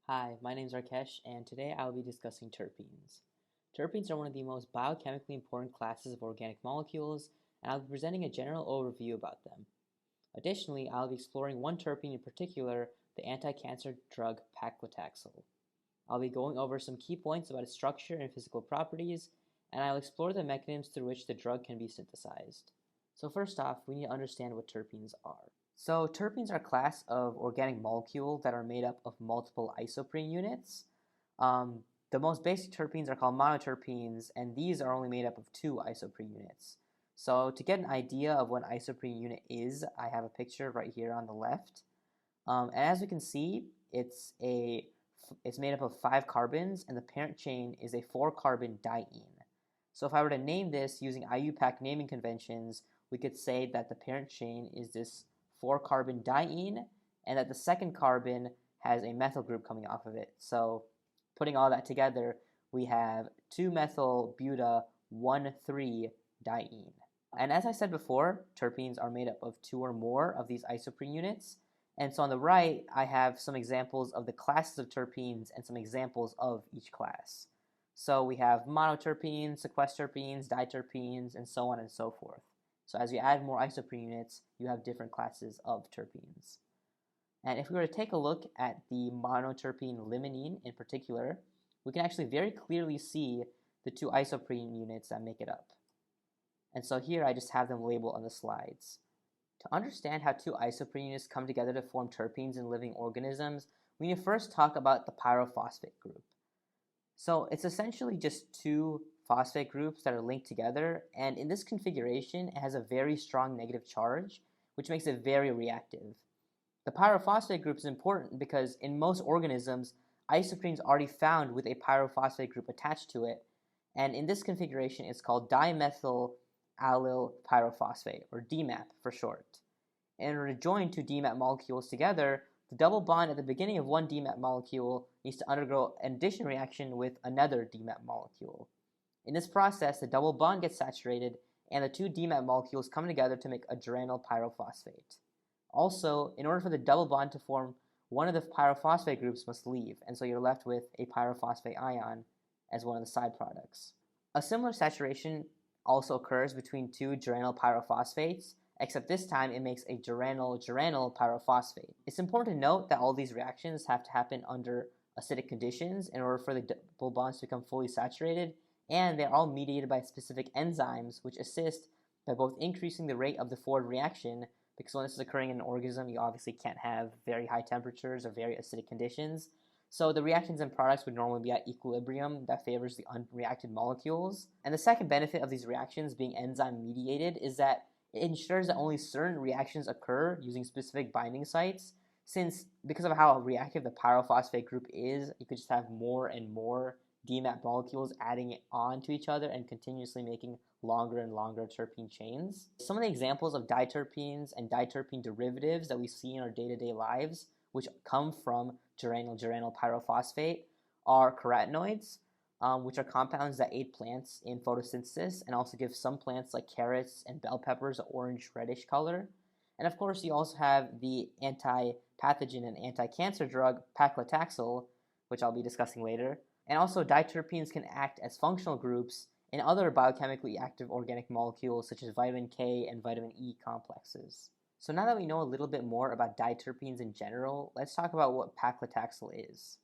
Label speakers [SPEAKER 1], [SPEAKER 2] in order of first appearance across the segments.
[SPEAKER 1] Hi, my name is Rakesh, and today I will be discussing terpenes. Terpenes are one of the most biochemically important classes of organic molecules, and I'll be presenting a general overview about them. Additionally, I'll be exploring one terpene in particular, the anti-cancer drug paclitaxel. I'll be going over some key points about its structure and physical properties, and I'll explore the mechanisms through which the drug can be synthesized. So first off, we need to understand what terpenes are. So terpenes are a class of organic molecules that are made up of multiple isoprene units. The most basic terpenes are called monoterpenes, and these are only made up of two isoprene units. So to get an idea of what an isoprene unit is, I have a picture right here on the left. And as we can see, it's made up of 5 carbons, and the parent chain is a 4-carbon diene. So if I were to name this using IUPAC naming conventions, we could say that the parent chain is this 4-carbon diene, and that the second carbon has a methyl group coming off of it. So putting all that together, we have 2-methyl-buta-1,3-diene. And as I said before, terpenes are made up of 2 or more of these isoprene units. And so on the right, I have some examples of the classes of terpenes and some examples of each class. So we have monoterpenes, sequesterpenes, diterpenes, and so on and so forth. So as you add more isoprene units, you have different classes of terpenes. And if we were to take a look at the monoterpene limonene in particular, we can actually very clearly see the 2 isoprene units that make it up. And so here I just have them labeled on the slides. To understand how 2 isoprene units come together to form terpenes in living organisms, we need to first talk about the pyrophosphate group. So it's essentially just 2 phosphate groups that are linked together, and in this configuration it has a very strong negative charge, which makes it very reactive. The pyrophosphate group is important because in most organisms, isoprenes are already found with a pyrophosphate group attached to it, and in this configuration it's called dimethyl allyl pyrophosphate, or DMAP for short. In order to join 2 DMAP molecules together, the double bond at the beginning of one DMAP molecule needs to undergo an addition reaction with another DMAP molecule. In this process, the double bond gets saturated, and the 2 DMAP molecules come together to make a diurnal pyrophosphate. Also, in order for the double bond to form, one of the pyrophosphate groups must leave, and so you're left with a pyrophosphate ion as one of the side products. A similar saturation also occurs between 2 diurnal pyrophosphates, except this time it makes a diurnal pyrophosphate. It's important to note that all these reactions have to happen under acidic conditions in order for the double bonds to become fully saturated, and they're all mediated by specific enzymes which assist by both increasing the rate of the forward reaction, because when this is occurring in an organism, you obviously can't have very high temperatures or very acidic conditions. So the reactions and products would normally be at equilibrium that favors the unreacted molecules. And the second benefit of these reactions being enzyme mediated is that it ensures that only certain reactions occur using specific binding sites, since because of how reactive the pyrophosphate group is, you could just have more and more DMAP molecules adding it on to each other and continuously making longer and longer terpene chains. Some of the examples of diterpenes and diterpene derivatives that we see in our day-to-day lives, which come from diurnal pyrophosphate, are carotenoids, which are compounds that aid plants in photosynthesis and also give some plants like carrots and bell peppers an orange-reddish color. And of course, you also have the anti-pathogen and anti-cancer drug paclitaxel, which I'll be discussing later. And also, diterpenes can act as functional groups in other biochemically active organic molecules such as vitamin K and vitamin E complexes. So now that we know a little bit more about diterpenes in general, let's talk about what paclitaxel is.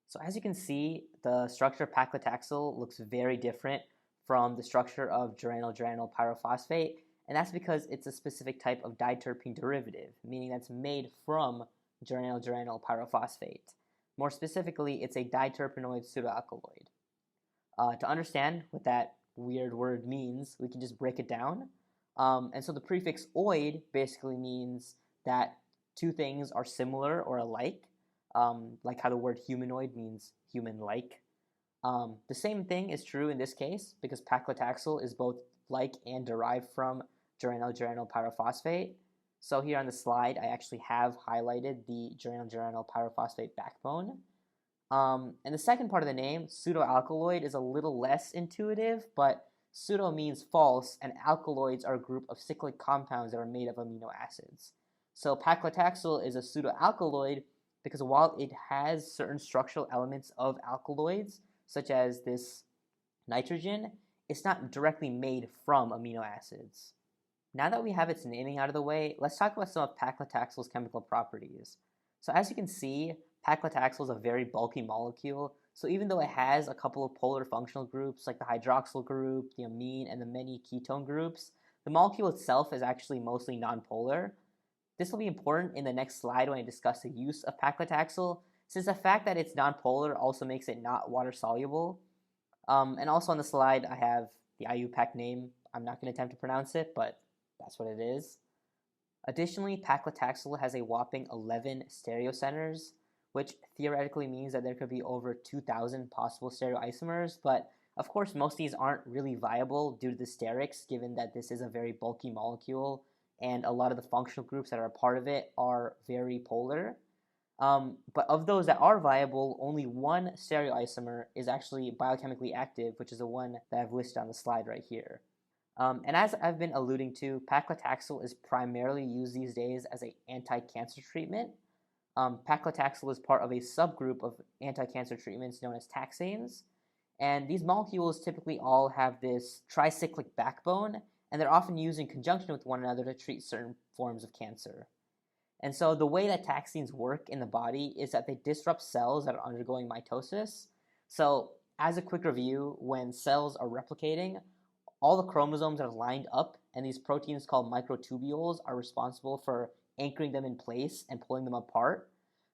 [SPEAKER 1] So as you can see, the structure of paclitaxel looks very different from the structure of diurnal pyrophosphate, and that's because it's a specific type of diterpene derivative, meaning that's made from diurnal pyrophosphate. More specifically, it's a diterpenoid pseudoalkaloid. To understand what that weird word means, we can just break it down. And so the prefix oid basically means that 2 things are similar or alike, like how the word humanoid means human-like. The same thing is true in this case because paclitaxel is both like and derived from diurnal pyrophosphate. So here on the slide, I actually have highlighted the diurnal pyrophosphate backbone. And the second part of the name, pseudoalkaloid, is a little less intuitive, but pseudo means false, and alkaloids are a group of cyclic compounds that are made of amino acids. So paclitaxel is a pseudoalkaloid because while it has certain structural elements of alkaloids, such as this nitrogen, it's not directly made from amino acids. Now that we have its naming out of the way, let's talk about some of paclitaxel's chemical properties. So as you can see, paclitaxel is a very bulky molecule, so even though it has a couple of polar functional groups like the hydroxyl group, the amine, and the many ketone groups, the molecule itself is actually mostly nonpolar. This will be important in the next slide when I discuss the use of paclitaxel, since the fact that it's nonpolar also makes it not water soluble. And also on the slide, I have the IUPAC name. I'm not going to attempt to pronounce it, but that's what it is. Additionally, paclitaxel has a whopping 11 stereocenters, which theoretically means that there could be over 2,000 possible stereoisomers, but of course most of these aren't really viable due to the sterics, given that this is a very bulky molecule and a lot of the functional groups that are a part of it are very polar. But of those that are viable, only one stereoisomer is actually biochemically active, which is the one that I've listed on the slide right here. And as I've been alluding to, paclitaxel is primarily used these days as an anti-cancer treatment. Paclitaxel is part of a subgroup of anti-cancer treatments known as taxanes. And these molecules typically all have this tricyclic backbone, and they're often used in conjunction with one another to treat certain forms of cancer. And so the way that taxanes work in the body is that they disrupt cells that are undergoing mitosis. So as a quick review, when cells are replicating, all the chromosomes are lined up, and these proteins called microtubules are responsible for anchoring them in place and pulling them apart.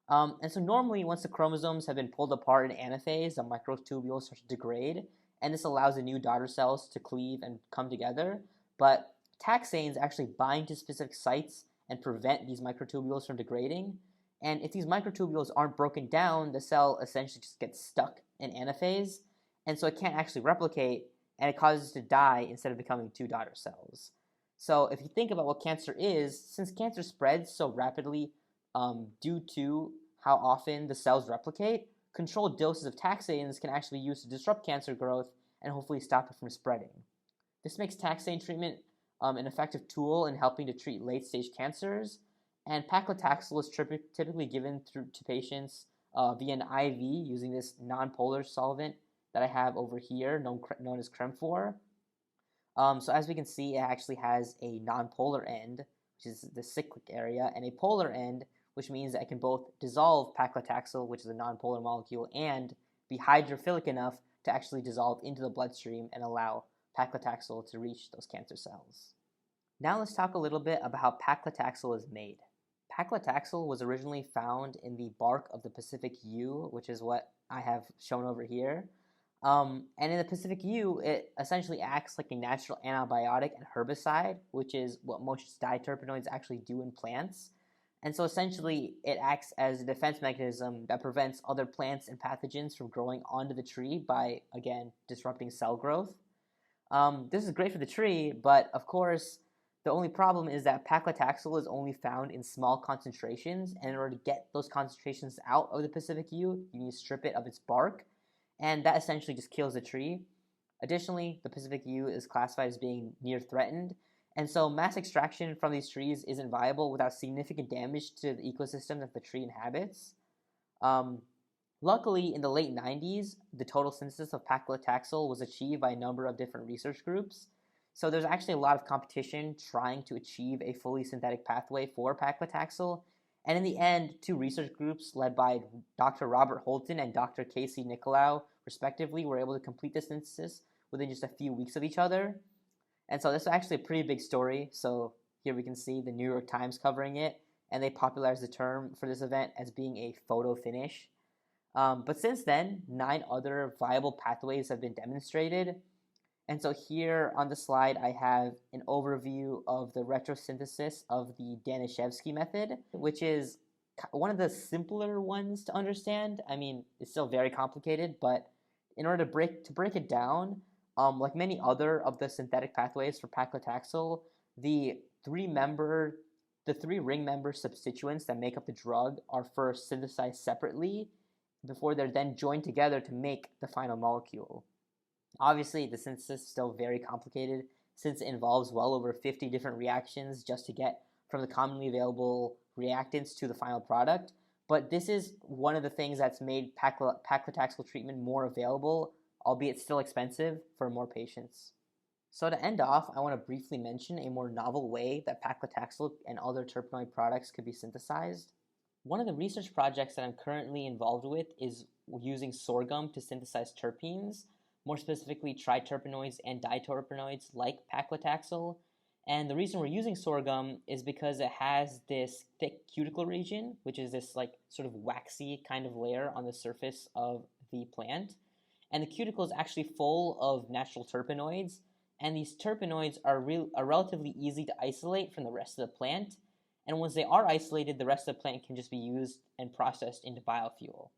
[SPEAKER 1] And so normally, once the chromosomes have been pulled apart in anaphase, the microtubules start to degrade, and this allows the new daughter cells to cleave and come together. But taxanes actually bind to specific sites and prevent these microtubules from degrading. And if these microtubules aren't broken down, the cell essentially just gets stuck in anaphase, and so it can't actually replicate, and it causes it to die instead of becoming two daughter cells. So if you think about what cancer is, since cancer spreads so rapidly due to how often the cells replicate, controlled doses of taxanes can actually be used to disrupt cancer growth and hopefully stop it from spreading. This makes taxane treatment an effective tool in helping to treat late-stage cancers, and paclitaxel is typically given to patients via an IV using this nonpolar solvent that I have over here, known as Cremfor. So as we can see, it actually has a nonpolar end, which is the cyclic area, and a polar end, which means that it can both dissolve paclitaxel, which is a nonpolar molecule, and be hydrophilic enough to actually dissolve into the bloodstream and allow paclitaxel to reach those cancer cells. Now let's talk a little bit about how paclitaxel is made. Paclitaxel was originally found in the bark of the Pacific yew, which is what I have shown over here. And in the Pacific yew, it essentially acts like a natural antibiotic and herbicide, which is what most diterpenoids actually do in plants. And so essentially, it acts as a defense mechanism that prevents other plants and pathogens from growing onto the tree by, again, disrupting cell growth. This is great for the tree, but of course, the only problem is that paclitaxel is only found in small concentrations, and in order to get those concentrations out of the Pacific yew, you need to strip it of its bark, and that essentially just kills the tree. Additionally, the Pacific yew is classified as being near threatened, and so mass extraction from these trees isn't viable without significant damage to the ecosystem that the tree inhabits. Luckily, in the late 90s, the total synthesis of paclitaxel was achieved by a number of different research groups. So there's actually a lot of competition trying to achieve a fully synthetic pathway for paclitaxel. And in the end, two research groups led by Dr. Robert Holton and Dr. Casey Nicolau, respectively, were able to complete the synthesis within just a few weeks of each other. And so this is actually a pretty big story. So here we can see the New York Times covering it, and they popularized the term for this event as being a photo finish. But since then, 9 other viable pathways have been demonstrated. And so here on the slide, I have an overview of the retrosynthesis of the Danishevsky method, which is one of the simpler ones to understand. I mean, it's still very complicated, but in order to break it down, like many other of the synthetic pathways for paclitaxel, the three ring member substituents that make up the drug are first synthesized separately before they're then joined together to make the final molecule. Obviously, the synthesis is still very complicated since it involves well over 50 different reactions just to get from the commonly available reactants to the final product, But this is one of the things that's made paclitaxel treatment more available, albeit still expensive, for more patients. So to end off, I want to briefly mention a more novel way that paclitaxel and other terpenoid products could be synthesized. One of the research projects that I'm currently involved with is using sorghum to synthesize terpenes, more specifically triterpenoids and diterpenoids like paclitaxel. And the reason we're using sorghum is because it has this thick cuticle region, which is this like sort of waxy kind of layer on the surface of the plant. And the cuticle is actually full of natural terpenoids, and these terpenoids are relatively easy to isolate from the rest of the plant. And once they are isolated, the rest of the plant can just be used and processed into biofuel.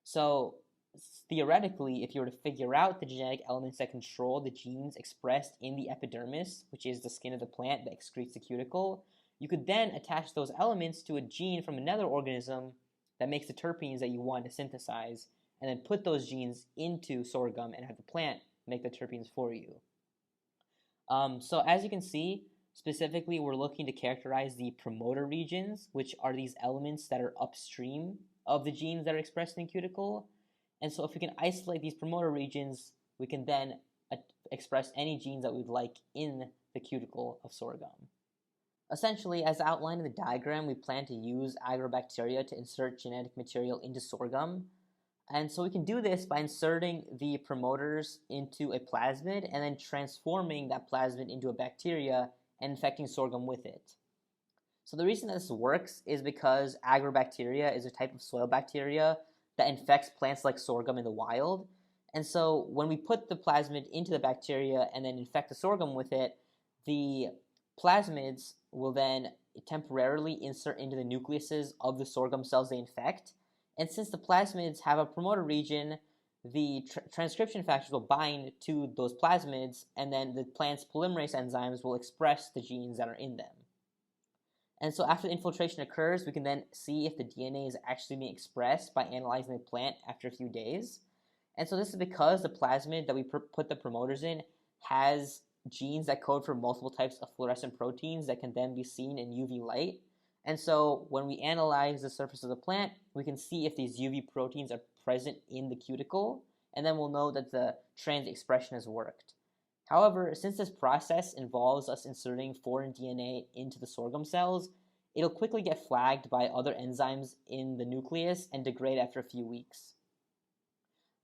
[SPEAKER 1] So theoretically, if you were to figure out the genetic elements that control the genes expressed in the epidermis, which is the skin of the plant that excretes the cuticle, you could then attach those elements to a gene from another organism that makes the terpenes that you want to synthesize, and then put those genes into sorghum and have the plant make the terpenes for you. So as you can see, specifically we're looking to characterize the promoter regions, which are these elements that are upstream of the genes that are expressed in the cuticle. And so if we can isolate these promoter regions, we can then express any genes that we'd like in the cuticle of sorghum. Essentially, as outlined in the diagram, we plan to use agrobacteria to insert genetic material into sorghum. And so we can do this by inserting the promoters into a plasmid and then transforming that plasmid into a bacteria and infecting sorghum with it. So the reason that this works is because agrobacteria is a type of soil bacteria that infects plants like sorghum in the wild. And so when we put the plasmid into the bacteria and then infect the sorghum with it, the plasmids will then temporarily insert into the nucleuses of the sorghum cells they infect. And since the plasmids have a promoter region, the transcription factors will bind to those plasmids, and then the plant's polymerase enzymes will express the genes that are in them. And so after the infiltration occurs, we can then see if the DNA is actually being expressed by analyzing the plant after a few days. And so this is because the plasmid that we put the promoters in has genes that code for multiple types of fluorescent proteins that can then be seen in UV light. And so when we analyze the surface of the plant, we can see if these UV proteins are present in the cuticle, and then we'll know that the transient expression has worked. However, since this process involves us inserting foreign DNA into the sorghum cells, it'll quickly get flagged by other enzymes in the nucleus and degrade after a few weeks.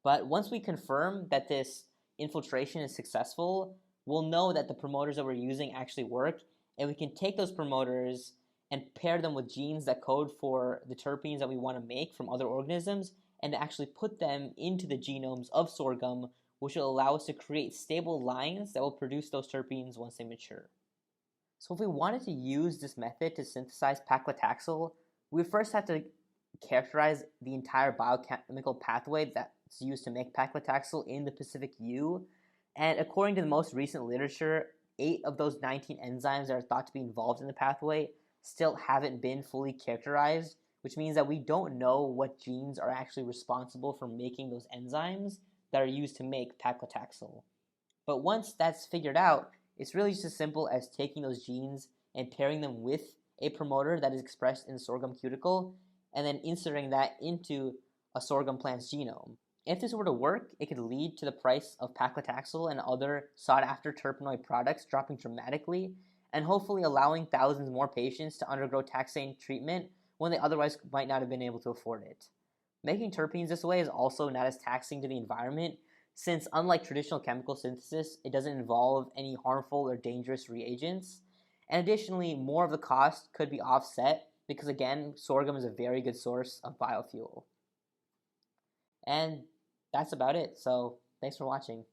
[SPEAKER 1] But once we confirm that this infiltration is successful, we'll know that the promoters that we're using actually work, and we can take those promoters and pair them with genes that code for the terpenes that we want to make from other organisms, and actually put them into the genomes of sorghum, which will allow us to create stable lines that will produce those terpenes once they mature. So if we wanted to use this method to synthesize paclitaxel, we first have to characterize the entire biochemical pathway that's used to make paclitaxel in the Pacific U. And according to the most recent literature, 8 of those 19 enzymes that are thought to be involved in the pathway still haven't been fully characterized, which means that we don't know what genes are actually responsible for making those enzymes that are used to make paclitaxel. But once that's figured out, it's really just as simple as taking those genes and pairing them with a promoter that is expressed in the sorghum cuticle, and then inserting that into a sorghum plant's genome. If this were to work, it could lead to the price of paclitaxel and other sought-after terpenoid products dropping dramatically, and hopefully allowing thousands more patients to undergo taxane treatment when they otherwise might not have been able to afford it. Making terpenes this way is also not as taxing to the environment, since unlike traditional chemical synthesis, it doesn't involve any harmful or dangerous reagents. And additionally, more of the cost could be offset because, again, sorghum is a very good source of biofuel. And that's about it, so thanks for watching.